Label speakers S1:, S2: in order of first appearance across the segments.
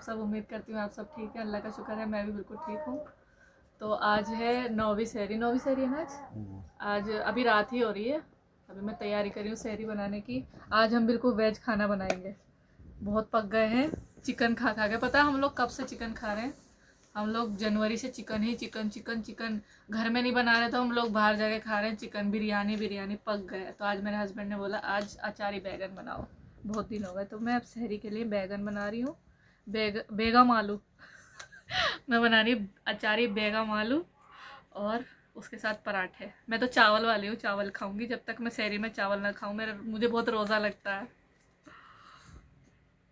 S1: सब? उम्मीद करती हूँ आप सब ठीक है। अल्लाह का शुक्र है मैं भी बिल्कुल ठीक हूँ। तो आज है 9वीं सहरी है ना आज अभी रात ही हो रही है। अभी मैं तैयारी कर रही हूँ सहरी बनाने की। आज हम बिल्कुल वेज खाना बनाएंगे। बहुत पक गए हैं चिकन खा खा के। पता है हम लोग कब से चिकन खा रहे हैं? हम लोग जनवरी से चिकन ही चिकन चिकन चिकन। घर में नहीं बना रहे तो हम लोग बाहर जाके खा रहे हैं चिकन। बिरयानी पक गए। तो आज मेरे हस्बैंड ने बोला आज अचारी बैगन बनाओ। बहुत दिन हो गए तो मैं अब सहरी के लिए बैगन बना रही हूँ। बेगम आलू मैं बना रही हूँ अचारी बेगम आलू और उसके साथ पराठे। मैं तो चावल वाली हूँ, चावल खाऊंगी। जब तक मैं सहरी में चावल ना खाऊं मुझे बहुत रोज़ा लगता है।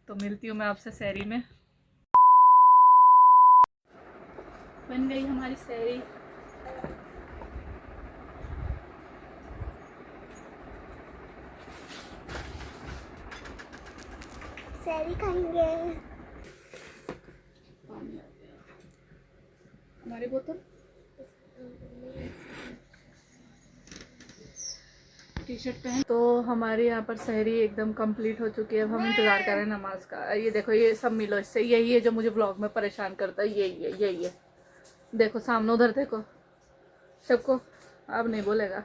S1: तो मिलती हूँ मैं आपसे सहरी में। बन गई हमारी सहरी।
S2: सहरी खाएंगे।
S1: हमारी बोतल टी शर्ट पहन। तो हमारी यहाँ पर सहरी एकदम कंप्लीट हो चुकी है। अब हम इंतज़ार कर रहे हैं नमाज का। ये देखो ये सब मिलो इससे। यही है जो मुझे व्लॉग में परेशान करता है। यही है। देखो सामने उधर देखो सबको। अब नहीं बोलेगा।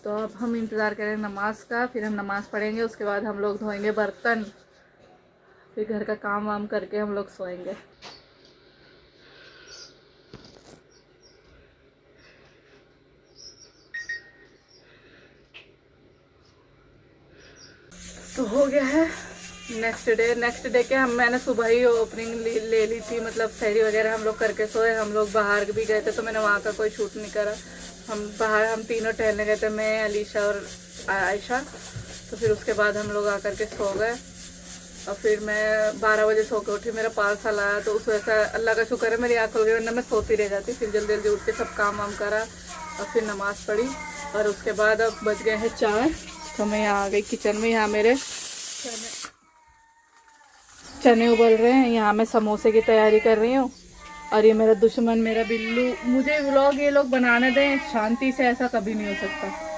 S1: तो अब हम इंतज़ार करें नमाज का। फिर हम नमाज़ पढ़ेंगे। उसके बाद हम लोग धोएंगे बर्तन। फिर घर का काम वाम करके हम लोग सोएंगे। तो हो गया है नेक्स्ट डे के मैंने सुबह ही ओपनिंग ले ली थी। मतलब सहरी वगैरह हम लोग करके सोए। हम लोग बाहर भी गए थे तो मैंने वहाँ का कोई शूट नहीं करा। हम तीनों टहलने गए थे, मैं अलीशा और आयशा। तो फिर उसके बाद हम लोग आकर के सो गए। और फिर मैं 12 बजे सो के उठी। मेरा पार्सल आया तो उस वजह से अल्लाह का शुक्र है मेरी आँख खुल गई, वरना मैं सोती रह जाती। फिर जल्दी जल्दी उठ के सब काम वाम करा और फिर नमाज़ पढ़ी। और उसके बाद अब बज गए हैं 4। तो मैं यहाँ आ गई किचन में। यहाँ मेरे चने उबल रहे हैं। यहाँ मैं समोसे की तैयारी कर रही हूँ। और ये मेरा दुश्मन मेरा बिल्लू। मुझे व्लॉग ये लोग बनाने दें शांति से, ऐसा कभी नहीं हो सकता।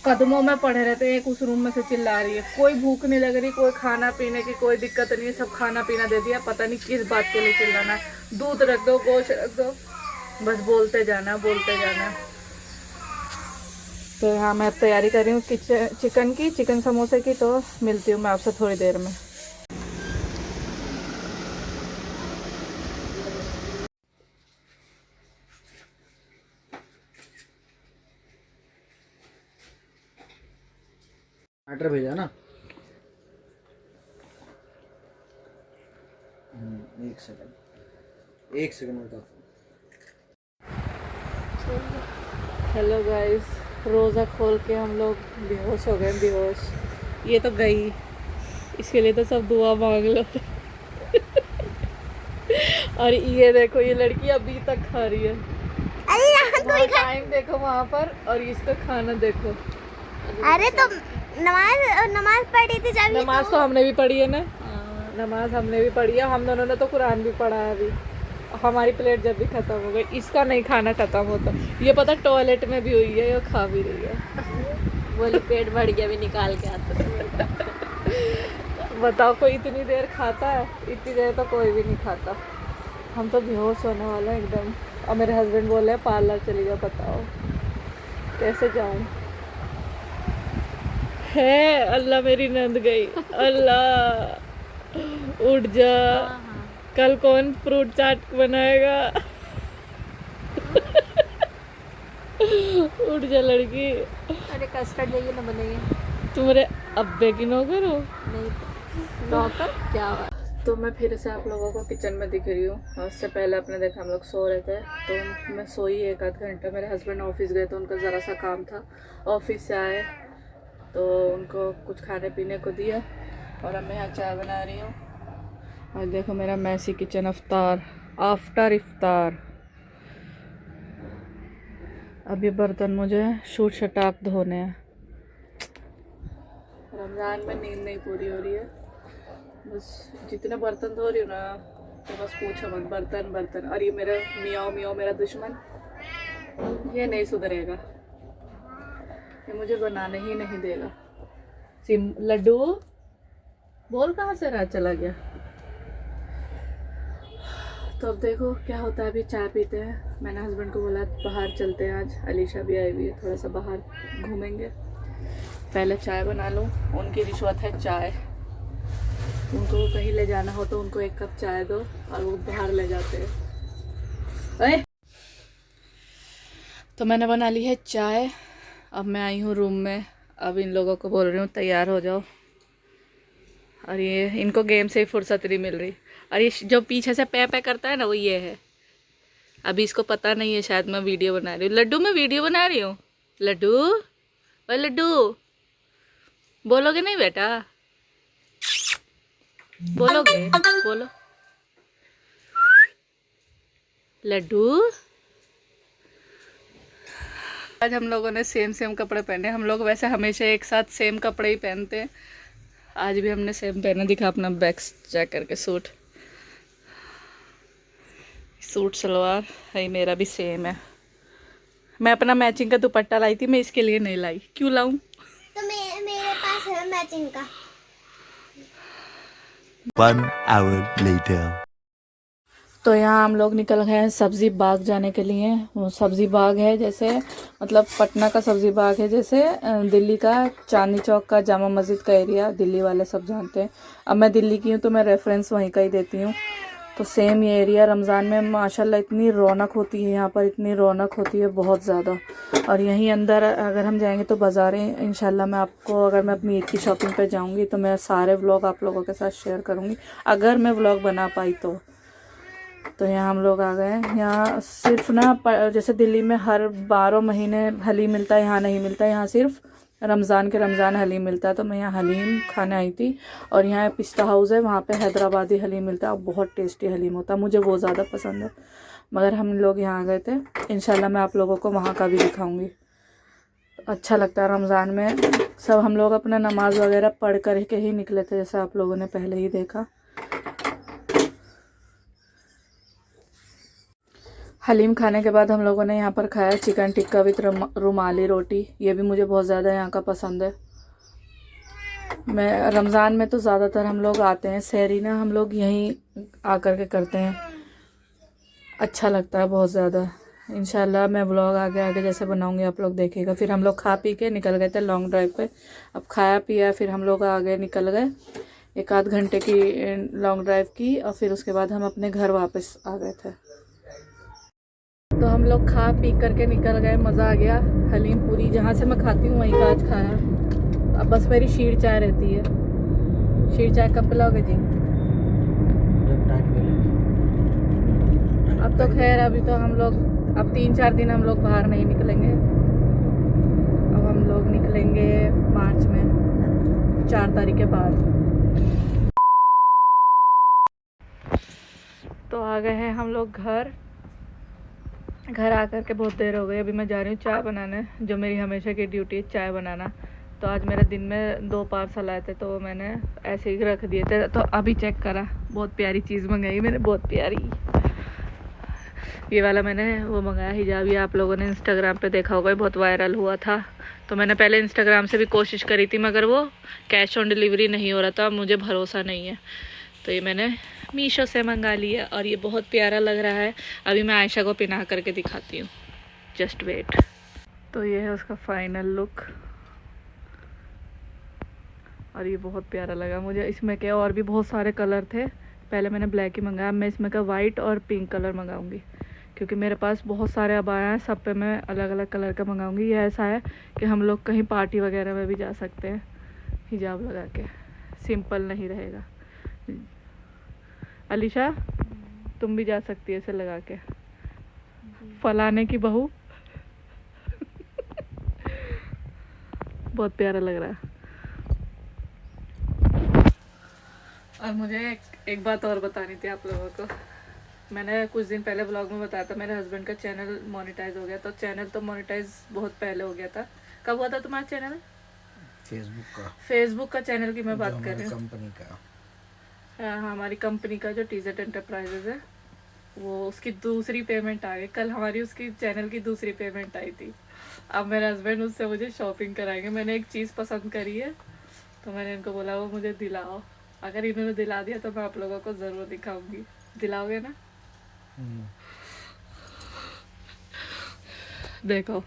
S1: कदमों में पड़े रहते हैं। एक उस रूम में से चिल्ला रही है। कोई भूख नहीं लग रही, कोई खाना पीने की कोई दिक्कत नहीं है। सब खाना पीना दे दिया। पता नहीं किस बात के लिए चिल्लाना है। दूध रख दो, गोश्त रख दो, बस बोलते जाना बोलते जाना। तो यहाँ मैं अब तैयारी कर रही हूँ चिकन समोसे की। तो मिलती हूँ मैं आपसे थोड़ी देर में।
S3: टमाटर भेजा ना। एक सेकंड बताओ।
S1: हेलो गाइस, रोज़ा खोल के हम लोग बेहोश हो गए। बेहोश ये तो गई। इसके लिए तो सब दुआ मांग लो। और ये देखो ये लड़की अभी तक खा रही है। टाइम देखो वहाँ पर और इसका खाना देखो।
S2: अरे तो नमाज पढ़ी थी जब।
S1: नमाज तो हमने भी पढ़ी है ना। नमाज हमने भी पढ़ी है। हम दोनों ने तो कुरान भी पढ़ा है अभी। हमारी प्लेट जब भी खत्म हो गई, इसका नहीं खाना खत्म होता। ये पता टॉयलेट में भी हुई है, ये खा भी रही है।
S4: बोली पेट भर गया भी निकाल के आता।
S1: बताओ कोई इतनी देर खाता है? इतनी देर तो कोई भी नहीं खाता। हम तो बेहोश होने वाले हैं एकदम। और मेरे हस्बैंड बोल रहे हैं पार्लर चली जाओ। बताओ कैसे जाऊं? है अल्लाह मेरी नंद गई। अल्लाह उठ जा। कल कौन फ्रूट चाट बनाएगा? उठ जा लड़की।
S4: अरे कस्टर्ड चाहिए ना बनेंगे।
S1: तुम्हारे अब्बे की नौकर हो?
S4: नहीं तो नौकर क्या हुआ?
S1: तो मैं फिर से आप लोगों को किचन में दिख रही हूँ। उससे पहले आपने देखा हम लोग सो रहे थे। तो मैं सोई 1 आध घंटा। मेरे हस्बैंड ऑफिस गए तो उनका ज़रा सा काम था। ऑफिस से आए तो उनको कुछ खाने पीने को दिया। और अब मैं यहाँ चाय बना रही हूँ। और देखो मेरा मैसी किचन आफ्टर इफ्तार। अब ये बर्तन मुझे शूट शटाक धोने हैं। रमज़ान में नींद नहीं पूरी हो रही है। बस जितने बर्तन धो रही हूँ ना तो बस पूछो मत, बर्तन बर्तन। और ये मेरा मियाओ मेरा दुश्मन, ये नहीं सुधरेगा। ये मुझे बनाने ही नहीं देगा। लड्डू बोल कहाँ से रात चला गया। तो अब देखो क्या होता है, अभी चाय पीते हैं। मैंने हस्बैंड को बोला बाहर चलते हैं, आज अलीशा भी आई हुई है, थोड़ा सा बाहर घूमेंगे। पहले चाय बना लूँ, उनकी रिश्वत है चाय। उनको कहीं ले जाना हो तो उनको 1 कप चाय दो और वो बाहर ले जाते हैं। अरे तो मैंने बना ली है चाय। अब मैं आई हूँ रूम में। अब इन लोगों को बोल रही हूँ तैयार हो जाओ। और ये इनको गेम से ही फुर्सत नहीं मिल रही। और ये जो पीछे से पे करता है ना, वो ये है। अभी इसको पता नहीं है शायद मैं वीडियो बना रही हूँ। लड्डू मैं वीडियो बना रही हूँ। लड्डू, ओए लड्डू, बोलोगे नहीं बेटा? बोलोगे? बोलो लड्डू। आज हम लोगों ने सेम कपड़े पहने। हम लोग वैसे हमेशा एक साथ सेम कपड़े ही पहनते हैं। आज भी हमने सेम पहना। दिखा अपना बैग चेक करके। सूट सलवार है, मेरा भी सेम है। मैं अपना मैचिंग का दुपट्टा लाई थी, मैं इसके लिए नहीं लाई। क्यों लाऊं?
S2: तो मेरे पास है मैचिंग का।
S5: 1 hour later.
S1: तो यहाँ हम लोग निकल गए हैं सब्जी बाग जाने के लिए। वो सब्जी बाग है जैसे, मतलब पटना का सब्जी बाग है जैसे दिल्ली का चांदनी चौक का जामा मस्जिद का एरिया दिल्ली वाले सब जानते हैं। अब मैं दिल्ली की हूँ तो मैं रेफरेंस वहीं का ही देती हूँ। तो सेम ये एरिया। रमज़ान में माशाल्लाह इतनी रौनक होती है यहाँ पर, इतनी रौनक होती है बहुत ज़्यादा। और यहीं अंदर अगर हम जाएंगे तो बाज़ारें इंशाल्लाह मैं आपको, अगर मैं अपनी ईद की शॉपिंग पर जाऊँगी तो मैं सारे व्लॉग आप लोगों के साथ शेयर करूँगी, अगर मैं व्लॉग बना पाई तो यहाँ हम लोग आ गए हैं। यहाँ सिर्फ ना जैसे दिल्ली में हर 12 महीने हलीम मिलता है, यहाँ नहीं मिलता। यहाँ सिर्फ रमज़ान के रमज़ान हलीम मिलता है। तो मैं यहाँ हलीम खाने आई थी। और यहाँ पिस्ता हाउस है, वहाँ पे हैदराबादी हलीम मिलता है और बहुत टेस्टी हलीम होता है, मुझे वो ज़्यादा पसंद है। मगर हम लोग यहाँ गए थे, इंशाल्लाह मैं आप लोगों को वहाँ का भी दिखाऊँगी। अच्छा लगता है रमज़ान में। सब हम लोग अपना नमाज़ वगैरह पढ़ कर के ही निकले थे, जैसा आप लोगों ने पहले ही देखा। हलीम खाने के बाद हम लोगों ने यहाँ पर खाया चिकन टिक्का विद रुमाली रोटी। ये भी मुझे बहुत ज़्यादा यहाँ का पसंद है। मैं रमज़ान में तो ज़्यादातर हम लोग आते हैं, सहरी ना हम लोग यहीं आकर के करते हैं। अच्छा लगता है बहुत ज़्यादा। इंशाल्लाह मैं व्लॉग आगे आगे जैसे बनाऊँगी आप लोग देखिएगा। फिर हम लोग खा पी के निकल गए थे लॉन्ग ड्राइव पे। अब खाया पिया फिर हम लोग आगे निकल गए, 1 आध घंटे की लॉन्ग ड्राइव की। और फिर उसके बाद हम अपने घर वापस आ गए थे। तो हम लोग खा पी करके निकल गए, मज़ा आ गया। हलीम पूरी जहाँ से मैं खाती हूँ वहीं का आज खाया। अब बस मेरी शीर चाय रहती है। शीर चाय कब पिलाओगे जी?
S3: जब टाइट मिले।
S1: अब तो खैर अभी तो हम लोग, अब 3-4 दिन हम लोग बाहर नहीं निकलेंगे। अब हम लोग निकलेंगे मार्च में, 4 तारीख के बाद। तो आ गए हैं हम लोग घर आकर के बहुत देर हो गई। अभी मैं जा रही हूँ चाय बनाने, जो मेरी हमेशा की ड्यूटी है चाय बनाना। तो आज मेरा दिन में 2 पार्सल आए थे तो मैंने ऐसे ही रख दिए थे। तो अभी चेक करा, बहुत प्यारी चीज़ मंगाई मैंने, बहुत प्यारी। ये वाला मैंने वो मंगाया हिजाब, ये आप लोगों ने इंस्टाग्राम पे देखा होगा, बहुत वायरल हुआ था। तो मैंने पहले इंस्टाग्राम से भी कोशिश करी थी मगर वो कैश ऑन डिलीवरी नहीं हो रहा था, मुझे भरोसा नहीं है। तो ये मैंने मीशो से मंगा लिया और ये बहुत प्यारा लग रहा है। अभी मैं आयशा को पहना करके दिखाती हूँ, जस्ट वेट। तो ये है उसका फाइनल लुक और ये बहुत प्यारा लगा मुझे। इसमें क्या और भी बहुत सारे कलर थे, पहले मैंने ब्लैक ही मंगाया। मैं इसमें का वाइट और पिंक कलर मंगाऊंगी क्योंकि मेरे पास बहुत सारे अबाया हैं, सब पे मैं अलग अलग कलर का मंगाऊंगी। ये ऐसा है कि हम लोग कहीं पार्टी वगैरह में भी जा सकते हैं हिजाब लगा के, सिंपल नहीं रहेगा। अलीशा तुम भी जा सकती है इसे लगा के, फलाने की बहू। बहुत प्यारा लग रहा है। और मुझे एक बात और बतानी थी आप लोगों को। मैंने कुछ दिन पहले ब्लॉग में बताया था मेरे हस्बैंड का चैनल मोनेटाइज हो गया। तो चैनल तो मोनेटाइज बहुत पहले हो गया था। कब हुआ था तुम्हारा चैनल? फेसबुक का चैनल की मैं बात कर रही हूँ,
S3: कंपनी का।
S1: हाँ, हमारी कंपनी का जो टीजेट एंटरप्राइजेज है, वो उसकी दूसरी पेमेंट आ गई। कल हमारी उसकी चैनल की दूसरी पेमेंट आई थी। अब मेरे हस्बैंड उससे मुझे शॉपिंग कराएंगे। मैंने एक चीज़ पसंद करी है तो मैंने इनको बोला वो मुझे दिलाओ। अगर इन्होंने दिला दिया तो मैं आप लोगों को ज़रूर दिखाऊंगी। दिलाओगे ना? देखो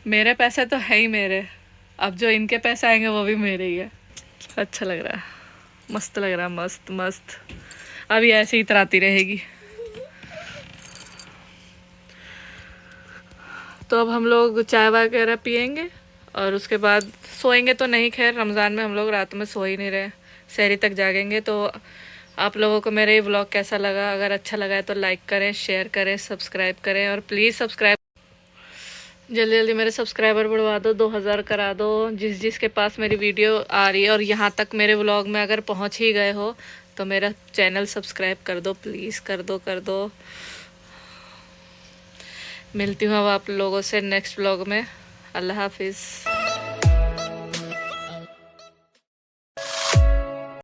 S1: मेरे पैसे तो है ही मेरे, अब जो इनके पैसे आएंगे वो भी मेरे ही है। अच्छा लग रहा है, मस्त लग रहा है, मस्त मस्त। अभी ऐसे ही इतराती रहेगी। तो अब हम लोग चाय वगैरह पियेंगे और उसके बाद सोएंगे तो नहीं, खैर रमज़ान में हम लोग रात में सो ही नहीं रहे, सहरी तक जागेंगे। तो आप लोगों को मेरा ये व्लॉग कैसा लगा? अगर अच्छा लगा है तो लाइक करें, शेयर करें, सब्सक्राइब करें और प्लीज़ सब्सक्राइब जल्दी जल्दी मेरे सब्सक्राइबर बढ़वा दो, 2000 करा दो। जिसके पास मेरी वीडियो आ रही है और यहाँ तक मेरे व्लॉग में अगर पहुँच ही गए हो तो मेरा चैनल सब्सक्राइब कर दो, प्लीज़ कर दो कर दो। मिलती हूँ अब आप लोगों से नेक्स्ट व्लॉग में। अल्लाह हाफिज़।